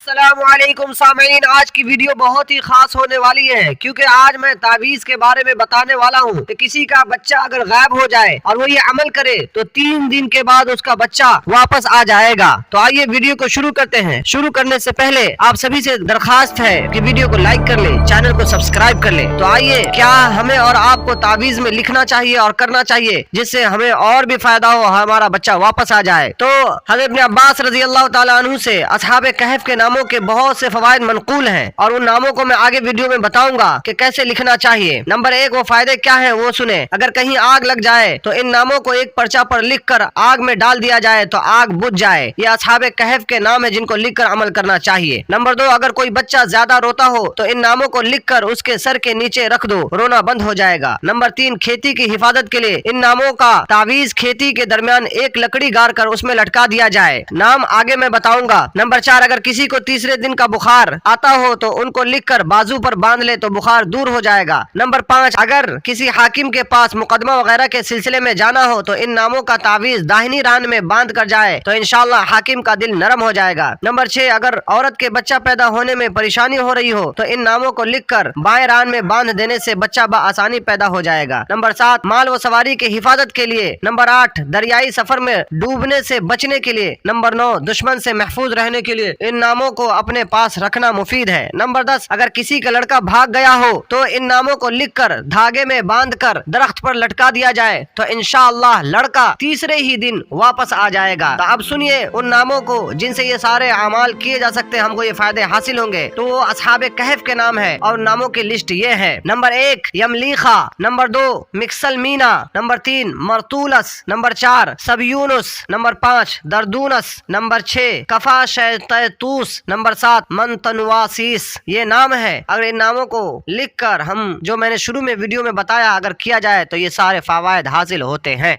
अस्सलामुअलैकुम सामीन, आज की वीडियो बहुत ही खास होने वाली है क्योंकि आज मैं तावीज़ के बारे में बताने वाला हूँ कि किसी का बच्चा अगर गायब हो जाए और वो ये अमल करे तो 3 दिन के बाद उसका बच्चा वापस आ जाएगा। तो आइए वीडियो को शुरू करते हैं। शुरू करने से पहले आप सभी से दरखास्त है कि वीडियो को लाइक कर ले, चैनल को सब्सक्राइब कर ले। तो आइए, क्या हमें और आपको तावीज़ में लिखना चाहिए और करना चाहिए जिससे हमें और भी फायदा हो, हमारा बच्चा वापस आ जाए। तो हज़रत इब्न अब्बास रज़ी अल्लाह ताला अन्हु से असहाबे कहफ के नामों के बहुत से फवायद मनकूल हैं और उन नामों को मैं आगे वीडियो में बताऊंगा कि कैसे लिखना चाहिए। नंबर 1, वो फायदे क्या हैं वो सुने। अगर कहीं आग लग जाए तो इन नामों को एक पर्चा पर लिखकर आग में डाल दिया जाए तो आग बुझ जाए। ये असहाबे कहफ के नाम है जिनको लिखकर अमल करना चाहिए। नंबर 2, अगर कोई बच्चा ज्यादा रोता हो तो इन नामों को लिखकर उसके सर के नीचे रख दो, रोना बंद हो जाएगा। नंबर 3, खेती की हिफाजत के लिए इन नामों का तावीज खेती के दरमियान एक लकड़ी गाड़ कर उसमें लटका दिया जाए। नाम आगे मैं बताऊंगा। नंबर 4, अगर किसी को तीसरे दिन का बुखार आता हो तो उनको लिखकर बाजू पर बांध ले तो बुखार दूर हो जाएगा। नंबर 5, अगर किसी हाकिम के पास मुकदमा वगैरह के सिलसिले में जाना हो तो इन नामों का तावीज दाहिनी रान में बांध कर जाए तो इंशाअल्लाह हाकिम का दिल नरम हो जाएगा। नंबर 6, अगर औरत के बच्चा पैदा होने में परेशानी हो रही हो तो इन नामों को लिखकर बाएं रान में बांध देने से बच्चा बआसानी पैदा हो जाएगा। नंबर 7, माल व सवारी की हिफाजत के लिए। नंबर 8, दरियाई सफर में डूबने से बचने के लिए। नंबर 9, दुश्मन से महफूज रहने के लिए इन नामों को अपने पास रखना मुफीद है। नंबर 10, अगर किसी का लड़का भाग गया हो तो इन नामों को लिखकर धागे में बांधकर दरख्त पर लटका दिया जाए तो इंशाअल्लाह लड़का तीसरे ही दिन वापस आ जाएगा। तो अब सुनिए उन नामों को जिनसे ये सारे अमाल किए जा सकते हैं, हमको ये फायदे हासिल होंगे। तो वो असहाबे कहफ के नाम है और नामों की लिस्ट ये है। नंबर 1, यमलीखा। नंबर 2, मिक्सल मीना। नंबर 3, मरतूलस। नंबर 4, सबयूनुस। नंबर 5, दरदूनस। नंबर 6, कफा शैतूस। नंबर 7, मंतनवासीस। ये नाम है। अगर इन नामों को लिखकर हम जो मैंने शुरू में वीडियो में बताया अगर किया जाए तो ये सारे फवायद हासिल होते हैं।